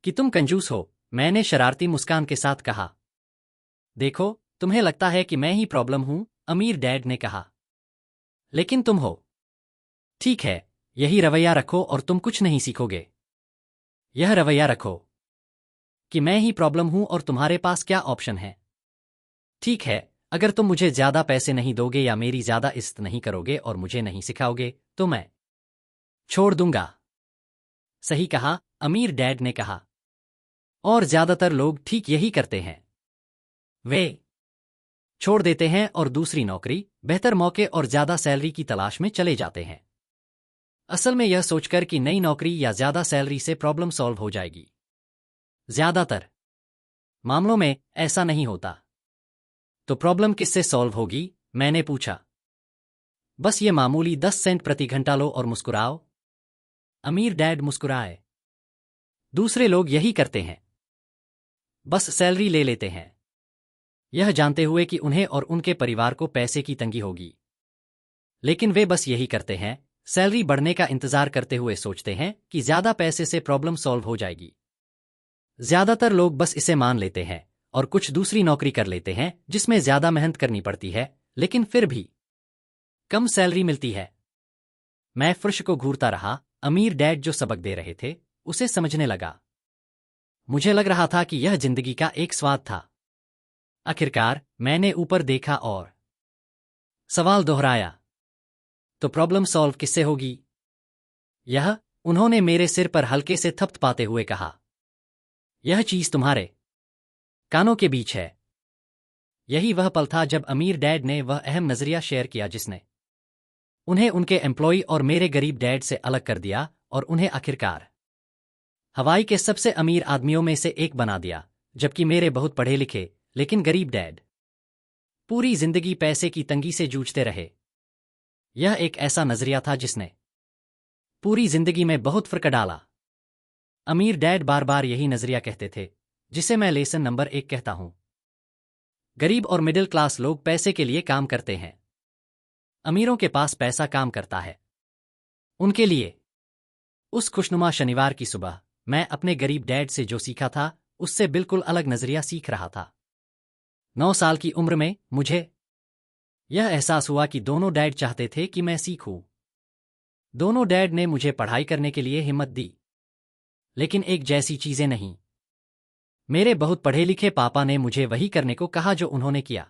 कि तुम कंजूस हो, मैंने शरारती मुस्कान के साथ कहा। देखो, तुम्हें लगता है कि मैं ही प्रॉब्लम हूं, अमीर डैड ने कहा। लेकिन तुम हो। ठीक है, यही रवैया रखो और तुम कुछ नहीं सीखोगे। यह रवैया रखो कि मैं ही प्रॉब्लम हूं और तुम्हारे पास क्या ऑप्शन है। ठीक है, अगर तुम मुझे ज्यादा पैसे नहीं दोगे या मेरी ज्यादा इज्जत नहीं करोगे और मुझे नहीं सिखाओगे, तो मैं छोड़ दूंगा। सही कहा, अमीर डैड ने कहा। और ज्यादातर लोग ठीक यही करते हैं। वे छोड़ देते हैं और दूसरी नौकरी, बेहतर मौके और ज्यादा सैलरी की तलाश में चले जाते हैं। असल में यह सोचकर कि नई नौकरी या ज्यादा सैलरी से प्रॉब्लम सॉल्व हो जाएगी। ज्यादातर मामलों में ऐसा नहीं होता। तो प्रॉब्लम किससे सॉल्व होगी, मैंने पूछा। बस ये मामूली 10 सेंट प्रति घंटा लो और मुस्कुराओ। अमीर डैड मुस्कुराए। दूसरे लोग यही करते हैं। बस सैलरी ले लेते हैं, यह जानते हुए कि उन्हें और उनके परिवार को पैसे की तंगी होगी। लेकिन वे बस यही करते हैं, सैलरी बढ़ने का इंतजार करते हुए सोचते हैं कि ज्यादा पैसे से प्रॉब्लम सॉल्व हो जाएगी। ज्यादातर लोग बस इसे मान लेते हैं और कुछ दूसरी नौकरी कर लेते हैं जिसमें ज्यादा मेहनत करनी पड़ती है, लेकिन फिर भी कम सैलरी मिलती है। मैं फर्श को घूरता रहा। अमीर डैड जो सबक दे रहे थे, उसे समझने लगा। मुझे लग रहा था कि यह जिंदगी का एक स्वाद था। आखिरकार मैंने ऊपर देखा और सवाल दोहराया। तो प्रॉब्लम सॉल्व किससे होगी? यह, उन्होंने मेरे सिर पर हल्के से थपथपाते हुए कहा। यह चीज तुम्हारे कानों के बीच है। यही वह पल था जब अमीर डैड ने वह अहम नजरिया शेयर किया जिसने उन्हें उनके एम्प्लॉय और मेरे गरीब डैड से अलग कर दिया और उन्हें आखिरकार हवाई के सबसे अमीर आदमियों में से एक बना दिया, जबकि मेरे बहुत पढ़े लिखे लेकिन गरीब डैड पूरी जिंदगी पैसे की तंगी से जूझते रहे। यह एक ऐसा नजरिया था जिसने पूरी जिंदगी में बहुत फर्क डाला। अमीर डैड बार बार यही नजरिया कहते थे, जिसे मैं लेसन नंबर 1 कहता हूं। गरीब और मिडिल क्लास लोग पैसे के लिए काम करते हैं। अमीरों के पास पैसा काम करता है उनके लिए। उस खुशनुमा शनिवार की सुबह मैं अपने गरीब डैड से जो सीखा था, उससे बिल्कुल अलग नजरिया सीख रहा था। 9 साल की उम्र में मुझे यह एहसास हुआ कि दोनों डैड चाहते थे कि मैं सीखूं। दोनों डैड ने मुझे पढ़ाई करने के लिए हिम्मत दी, लेकिन एक जैसी चीजें नहीं। मेरे बहुत पढ़े लिखे पापा ने मुझे वही करने को कहा जो उन्होंने किया।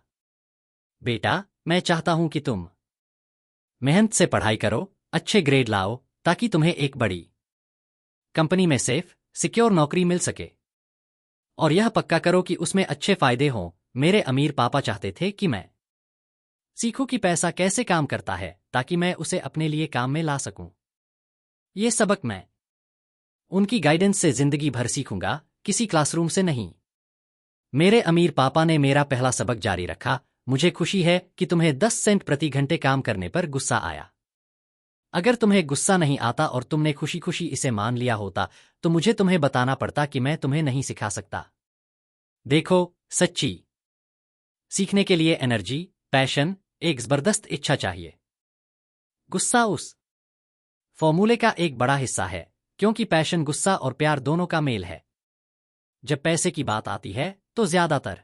बेटा, मैं चाहता हूं कि तुम मेहनत से पढ़ाई करो, अच्छे ग्रेड लाओ, ताकि तुम्हें एक बड़ी कंपनी में सेफ, सिक्योर नौकरी मिल सके। और यह पक्का करो कि उसमें अच्छे फायदे हों। मेरे अमीर पापा चाहते थे कि मैं सीखूं कि पैसा कैसे काम करता है, ताकि मैं उसे अपने लिए काम में ला सकूं। ये सबक मैं उनकी गाइडेंस से जिंदगी भर सीखूंगा, किसी क्लासरूम से नहीं। मेरे अमीर पापा ने मेरा पहला सबक जारी रखा। मुझे खुशी है कि तुम्हें 10 सेंट प्रति घंटे काम करने पर गुस्सा आया। अगर तुम्हें गुस्सा नहीं आता और तुमने खुशी खुशी इसे मान लिया होता, तो मुझे तुम्हें बताना पड़ता कि मैं तुम्हें नहीं सिखा सकता। देखो, सच्ची सीखने के लिए एनर्जी, पैशन, एक जबरदस्त इच्छा चाहिए। गुस्सा उस फॉर्मूले का एक बड़ा हिस्सा है, क्योंकि पैशन, गुस्सा और प्यार दोनों का मेल है। जब पैसे की बात आती है, तो ज्यादातर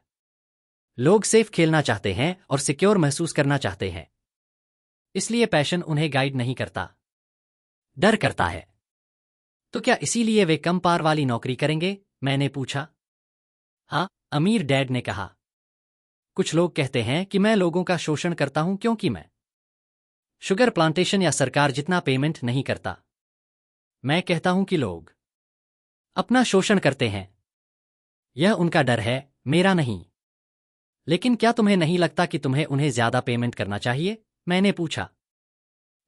लोग सेफ खेलना चाहते हैं और सिक्योर महसूस करना चाहते हैं। इसलिए पैशन उन्हें गाइड नहीं करता, डर करता है। तो क्या इसीलिए वे कम पार वाली नौकरी करेंगे? मैंने पूछा। हाँ, अमीर डैड ने कहा। कुछ लोग कहते हैं कि मैं लोगों का शोषण करता हूं क्योंकि मैं शुगर प्लांटेशन या सरकार जितना पेमेंट नहीं करता। मैं कहता हूं कि लोग अपना शोषण करते हैं। यह उनका डर है, मेरा नहीं। लेकिन क्या तुम्हें नहीं लगता कि तुम्हें उन्हें ज्यादा पेमेंट करना चाहिए? मैंने पूछा।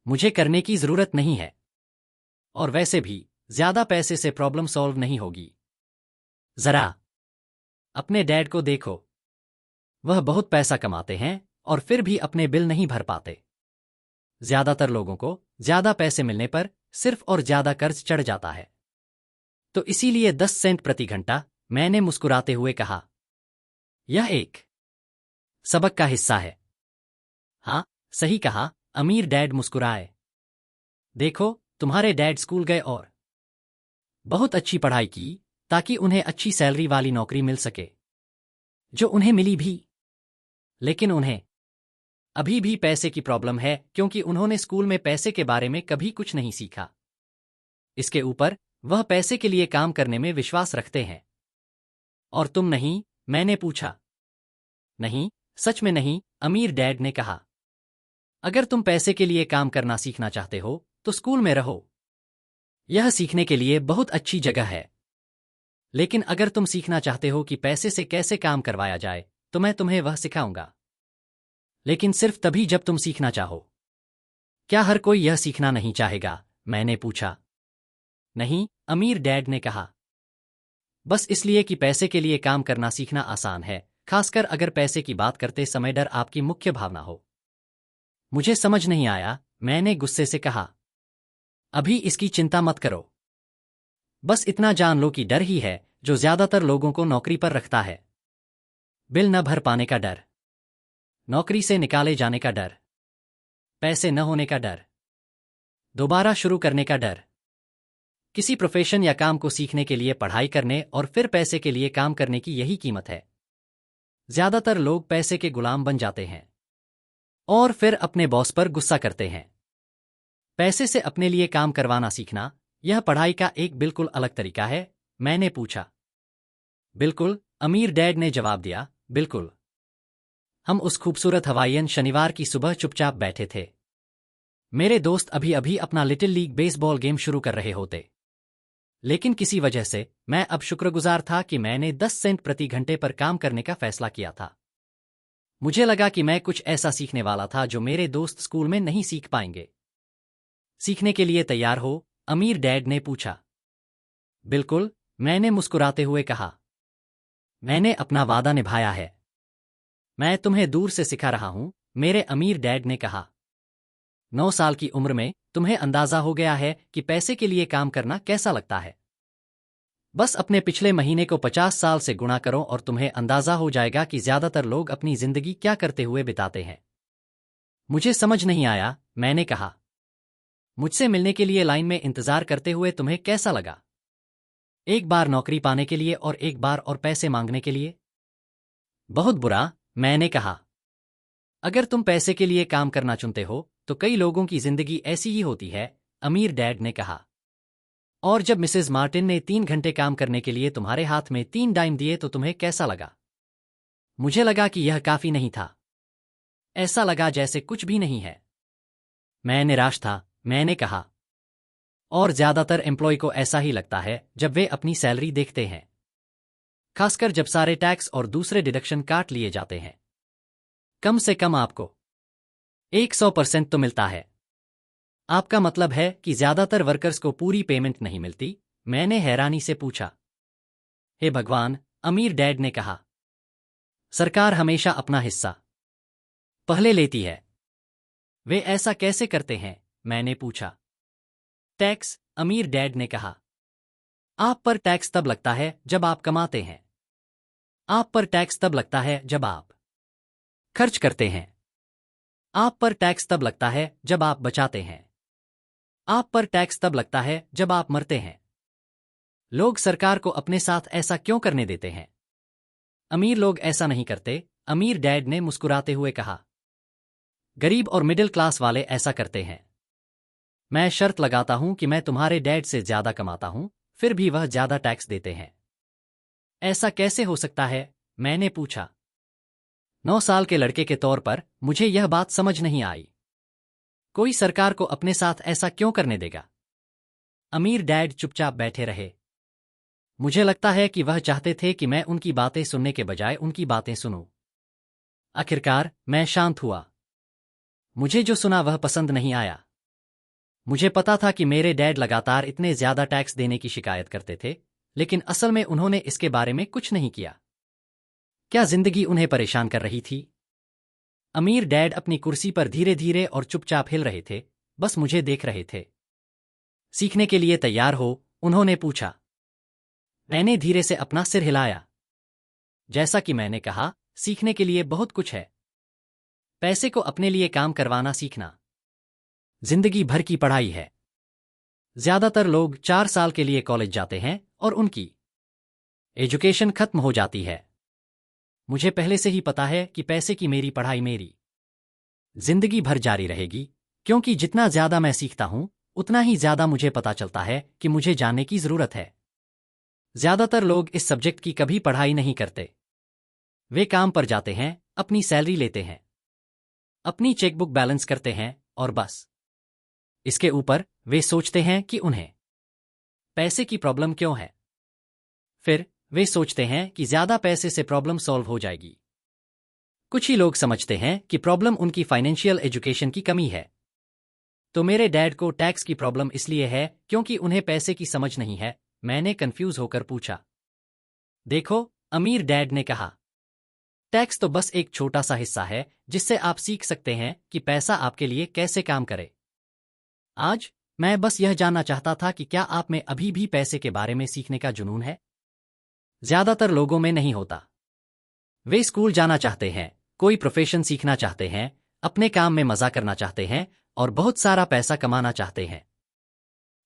मुझे करने की जरूरत नहीं है। और वैसे भी ज्यादा पैसे से प्रॉब्लम सॉल्व नहीं होगी। जरा अपने डैड को देखो। वह बहुत पैसा कमाते हैं और फिर भी अपने बिल नहीं भर पाते। ज्यादातर लोगों को ज्यादा पैसे मिलने पर सिर्फ और ज्यादा कर्ज चढ़ जाता है। तो इसीलिए 10 सेंट प्रति घंटा, मैंने मुस्कुराते हुए कहा। यह एक सबक का हिस्सा है। हाँ, सही कहा, अमीर डैड मुस्कुराए। देखो, तुम्हारे डैड स्कूल गए और बहुत अच्छी पढ़ाई की, ताकि उन्हें अच्छी सैलरी वाली नौकरी मिल सके, जो उन्हें मिली भी। लेकिन उन्हें अभी भी पैसे की प्रॉब्लम है क्योंकि उन्होंने स्कूल में पैसे के बारे में कभी कुछ नहीं सीखा। इसके ऊपर वह पैसे के लिए काम करने में विश्वास रखते हैं। और तुम नहीं? मैंने पूछा। नहीं, सच में नहीं, अमीर डैड ने कहा। अगर तुम पैसे के लिए काम करना सीखना चाहते हो तो स्कूल में रहो। यह सीखने के लिए बहुत अच्छी जगह है। लेकिन अगर तुम सीखना चाहते हो कि पैसे से कैसे काम करवाया जाए तो मैं तुम्हें वह सिखाऊंगा। लेकिन सिर्फ तभी जब तुम सीखना चाहो। क्या हर कोई यह सीखना नहीं चाहेगा? मैंने पूछा। नहीं, अमीर डैड ने कहा। बस इसलिए कि पैसे के लिए काम करना सीखना आसान है, खासकर अगर पैसे की बात करते समय डर आपकी मुख्य भावना हो। मुझे समझ नहीं आया, मैंने गुस्से से कहा। अभी इसकी चिंता मत करो। बस इतना जान लो कि डर ही है जो ज्यादातर लोगों को नौकरी पर रखता है। बिल न भर पाने का डर, नौकरी से निकाले जाने का डर, पैसे न होने का डर, दोबारा शुरू करने का डर। किसी प्रोफेशन या काम को सीखने के लिए पढ़ाई करने और फिर पैसे के लिए काम करने की यही कीमत है। ज्यादातर लोग पैसे के गुलाम बन जाते हैं और फिर अपने बॉस पर गुस्सा करते हैं। पैसे से अपने लिए काम करवाना सीखना, यह पढ़ाई का एक बिल्कुल अलग तरीका है। मैंने पूछा। बिल्कुल, अमीर डैड ने जवाब दिया, बिल्कुल। हम उस खूबसूरत हवाईयन शनिवार की सुबह चुपचाप बैठे थे। मेरे दोस्त अभी अभी अपना लिटिल लीग बेसबॉल गेम शुरू कर रहे होते। लेकिन किसी वजह से मैं अब शुक्रगुजार था कि मैंने 10 सेंट प्रति घंटे पर काम करने का फैसला किया था। मुझे लगा कि मैं कुछ ऐसा सीखने वाला था जो मेरे दोस्त स्कूल में नहीं सीख पाएंगे। सीखने के लिए तैयार हो? अमीर डैड ने पूछा। बिल्कुल, मैंने मुस्कुराते हुए कहा। मैंने अपना वादा निभाया है। मैं तुम्हें दूर से सिखा रहा हूं, मेरे अमीर डैड ने कहा। 9 साल की उम्र में तुम्हें अंदाजा हो गया है कि पैसे के लिए काम करना कैसा लगता है। बस अपने पिछले महीने को 50 साल से गुणा करो और तुम्हें अंदाजा हो जाएगा कि ज्यादातर लोग अपनी जिंदगी क्या करते हुए बिताते हैं। मुझे समझ नहीं आया, मैंने कहा। मुझसे मिलने के लिए लाइन में इंतजार करते हुए तुम्हें कैसा लगा? एक बार नौकरी पाने के लिए और एक बार और पैसे मांगने के लिए? बहुत बुरा, मैंने कहा। अगर तुम पैसे के लिए काम करना चुनते हो तो कई लोगों की जिंदगी ऐसी ही होती है, अमीर डैड ने कहा। और जब मिसेस मार्टिन ने 3 घंटे काम करने के लिए तुम्हारे हाथ में 3 डाइम दिए तो तुम्हें कैसा लगा? मुझे लगा कि यह काफी नहीं था। ऐसा लगा जैसे कुछ भी नहीं है। मैं निराश था, मैंने कहा। और ज्यादातर एम्प्लॉय को ऐसा ही लगता है जब वे अपनी सैलरी देखते हैं, खासकर जब सारे टैक्स और दूसरे डिडक्शन काट लिए जाते हैं। कम से कम आपको 100% तो मिलता है। आपका मतलब है कि ज्यादातर वर्कर्स को पूरी पेमेंट नहीं मिलती? मैंने हैरानी से पूछा। हे भगवान, अमीर डैड ने कहा। सरकार हमेशा अपना हिस्सा पहले लेती है। वे ऐसा कैसे करते हैं? मैंने पूछा। टैक्स, अमीर डैड ने कहा। आप पर टैक्स तब लगता है जब आप कमाते हैं। आप पर टैक्स तब लगता है जब आप खर्च करते हैं। आप पर टैक्स तब लगता है जब आप बचाते हैं। आप पर टैक्स तब लगता है जब आप मरते हैं। लोग सरकार को अपने साथ ऐसा क्यों करने देते हैं? अमीर लोग ऐसा नहीं करते, अमीर डैड ने मुस्कुराते हुए कहा। गरीब और मिडिल क्लास वाले ऐसा करते हैं। मैं शर्त लगाता हूं कि मैं तुम्हारे डैड से ज्यादा कमाता हूं, फिर भी वह ज्यादा टैक्स देते हैं। ऐसा कैसे हो सकता है? मैंने पूछा। 9 साल के लड़के के तौर पर मुझे यह बात समझ नहीं आई। कोई सरकार को अपने साथ ऐसा क्यों करने देगा? अमीर डैड चुपचाप बैठे रहे। मुझे लगता है कि वह चाहते थे कि मैं उनकी बातें सुनने के बजाय उनकी बातें सुनूं। आखिरकार मैं शांत हुआ। मुझे जो सुना वह पसंद नहीं आया। मुझे पता था कि मेरे डैड लगातार इतने ज्यादा टैक्स देने की शिकायत करते थे, लेकिन असल में उन्होंने इसके बारे में कुछ नहीं किया। क्या जिंदगी उन्हें परेशान कर रही थी? अमीर डैड अपनी कुर्सी पर धीरे धीरे और चुपचाप हिल रहे थे, बस मुझे देख रहे थे। सीखने के लिए तैयार हो? उन्होंने पूछा। मैंने धीरे से अपना सिर हिलाया। जैसा कि मैंने कहा, सीखने के लिए बहुत कुछ है। पैसे को अपने लिए काम करवाना सीखना जिंदगी भर की पढ़ाई है। ज्यादातर लोग 4 साल के लिए कॉलेज जाते हैं और उनकी एजुकेशन खत्म हो जाती है। मुझे पहले से ही पता है कि पैसे की मेरी पढ़ाई मेरी जिंदगी भर जारी रहेगी, क्योंकि जितना ज्यादा मैं सीखता हूं उतना ही ज्यादा मुझे पता चलता है कि मुझे जानने की जरूरत है। ज्यादातर लोग इस सब्जेक्ट की कभी पढ़ाई नहीं करते। वे काम पर जाते हैं, अपनी सैलरी लेते हैं, अपनी चेकबुक बैलेंस करते हैं और बस। इसके ऊपर वे सोचते हैं कि उन्हें पैसे की प्रॉब्लम क्यों है। फिर वे सोचते हैं कि ज्यादा पैसे से प्रॉब्लम सॉल्व हो जाएगी। कुछ ही लोग समझते हैं कि प्रॉब्लम उनकी फाइनेंशियल एजुकेशन की कमी है। तो मेरे डैड को टैक्स की प्रॉब्लम इसलिए है क्योंकि उन्हें पैसे की समझ नहीं है। मैंने कंफ्यूज होकर पूछा। देखो, अमीर डैड ने कहा, टैक्स तो बस एक छोटा सा हिस्सा है जिससे आप सीख सकते हैं कि पैसा आपके लिए कैसे काम करे। आज मैं बस यह जानना चाहता था कि क्या आप में अभी भी पैसे के बारे में सीखने का जुनून है? ज्यादातर लोगों में नहीं होता। वे स्कूल जाना चाहते हैं, कोई प्रोफेशन सीखना चाहते हैं, अपने काम में मजा करना चाहते हैं और बहुत सारा पैसा कमाना चाहते हैं।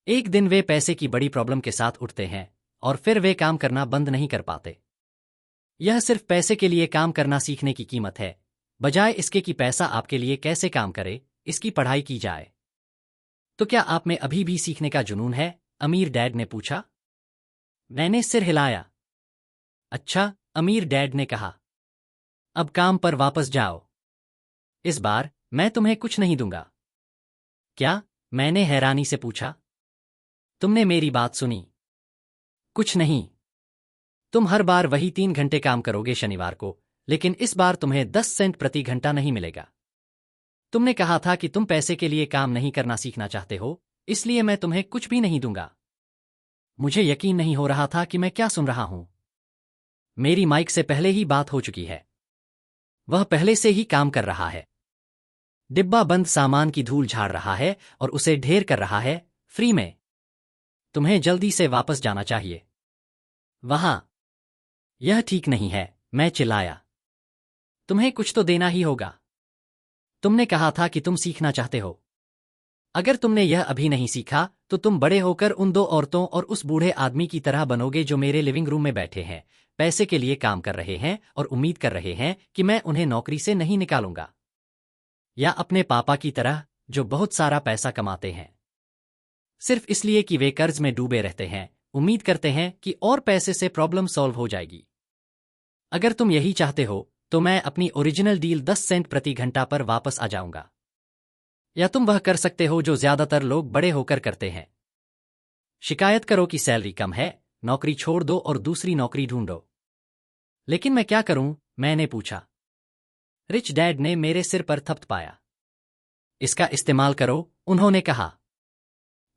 एक दिन वे पैसे की बड़ी प्रॉब्लम के साथ उठते हैं और फिर वे काम करना बंद नहीं कर पाते। यह सिर्फ पैसे के लिए काम करना सीखने की कीमत है, बजाय इसके कि पैसा आपके लिए कैसे काम करे, इसकी पढ़ाई की जाए। तो क्या आप में अभी भी सीखने का जुनून है? अमीर डैड ने पूछा। मैंने सिर हिलाया। अच्छा, अमीर डैड ने कहा, अब काम पर वापस जाओ। इस बार मैं तुम्हें कुछ नहीं दूंगा। क्या? मैंने हैरानी से पूछा। तुमने मेरी बात सुनी? कुछ नहीं। तुम हर बार वही 3 घंटे काम करोगे शनिवार को, लेकिन इस बार तुम्हें 10 सेंट प्रति घंटा नहीं मिलेगा। तुमने कहा था कि तुम पैसे के लिए काम नहीं करना सीखना चाहते हो, इसलिए मैं तुम्हें कुछ भी नहीं दूंगा। मुझे यकीन नहीं हो रहा था कि मैं क्या सुन रहा हूं। मेरी माइक से पहले ही बात हो चुकी है। वह पहले से ही काम कर रहा है। डिब्बा बंद सामान की धूल झाड़ रहा है और उसे ढेर कर रहा है, फ्री में। तुम्हें जल्दी से वापस जाना चाहिए। वहां। यह ठीक नहीं है, मैं चिल्लाया। तुम्हें कुछ तो देना ही होगा। तुमने कहा था कि तुम सीखना चाहते हो। अगर तुमने यह अभी नहीं सीखा तो तुम बड़े होकर उन 2 औरतों और उस बूढ़े आदमी की तरह बनोगे जो मेरे लिविंग रूम में बैठे हैं, पैसे के लिए काम कर रहे हैं और उम्मीद कर रहे हैं कि मैं उन्हें नौकरी से नहीं निकालूंगा। या अपने पापा की तरह, जो बहुत सारा पैसा कमाते हैं सिर्फ इसलिए कि वे कर्ज में डूबे रहते हैं, उम्मीद करते हैं कि और पैसे से प्रॉब्लम सॉल्व हो जाएगी। अगर तुम यही चाहते हो तो मैं अपनी ओरिजिनल डील 10 सेंट प्रति घंटा पर वापस आ जाऊंगा। या तुम वह कर सकते हो जो ज्यादातर लोग बड़े होकर करते हैं। शिकायत करो कि सैलरी कम है, नौकरी छोड़ दो और दूसरी नौकरी ढूंढो। लेकिन मैं क्या करूं? मैंने पूछा। रिच डैड ने मेरे सिर पर थपथपाया। इसका इस्तेमाल करो, उन्होंने कहा।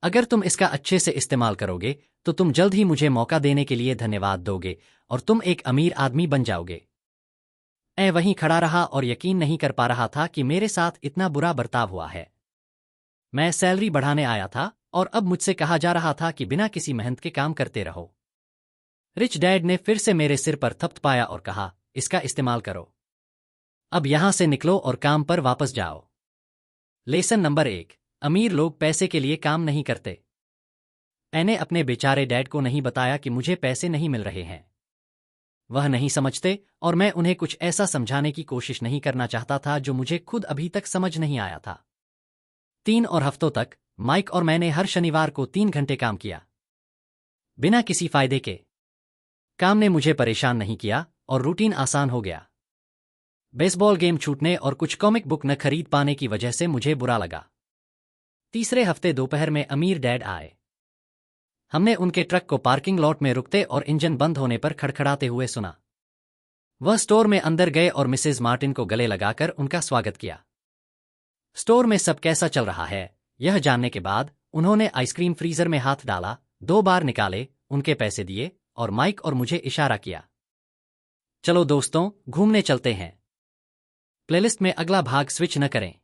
अगर तुम इसका अच्छे से इस्तेमाल करोगे तो तुम जल्द ही मुझे मौका देने के लिए धन्यवाद दोगे और तुम एक अमीर आदमी बन जाओगे। मैं वहीं खड़ा रहा और यकीन नहीं कर पा रहा था कि मेरे साथ इतना बुरा बर्ताव हुआ है। मैं सैलरी बढ़ाने आया था और अब मुझसे कहा जा रहा था कि बिना किसी मेहनत के काम करते रहो। रिच डैड ने फिर से मेरे सिर पर थपथपाया और कहा, इसका इस्तेमाल करो। अब यहां से निकलो और काम पर वापस जाओ। लेसन नंबर 1, अमीर लोग पैसे के लिए काम नहीं करते। मैंने अपने बेचारे डैड को नहीं बताया कि मुझे पैसे नहीं मिल रहे हैं। वह नहीं समझते और मैं उन्हें कुछ ऐसा समझाने की कोशिश नहीं करना चाहता था जो मुझे खुद अभी तक समझ नहीं आया था। 3 और हफ्तों तक माइक और मैंने हर शनिवार को 3 घंटे काम किया, बिना किसी फायदे के। काम ने मुझे परेशान नहीं किया और रूटीन आसान हो गया। बेसबॉल गेम छूटने और कुछ कॉमिक बुक न खरीद पाने की वजह से मुझे बुरा लगा। तीसरे हफ्ते दोपहर में अमीर डैड आए। हमने उनके ट्रक को पार्किंग लॉट में रुकते और इंजन बंद होने पर खड़खड़ाते हुए सुना। वह स्टोर में अंदर गए और मिसेज मार्टिन को गले लगाकर उनका स्वागत किया। स्टोर में सब कैसा चल रहा है, यह जानने के बाद उन्होंने आइसक्रीम फ्रीजर में हाथ डाला, 2 बार निकाले, उनके पैसे दिए और माइक और मुझे इशारा किया। चलो दोस्तों, घूमने चलते हैं। प्लेलिस्ट में अगला भाग स्विच न करें।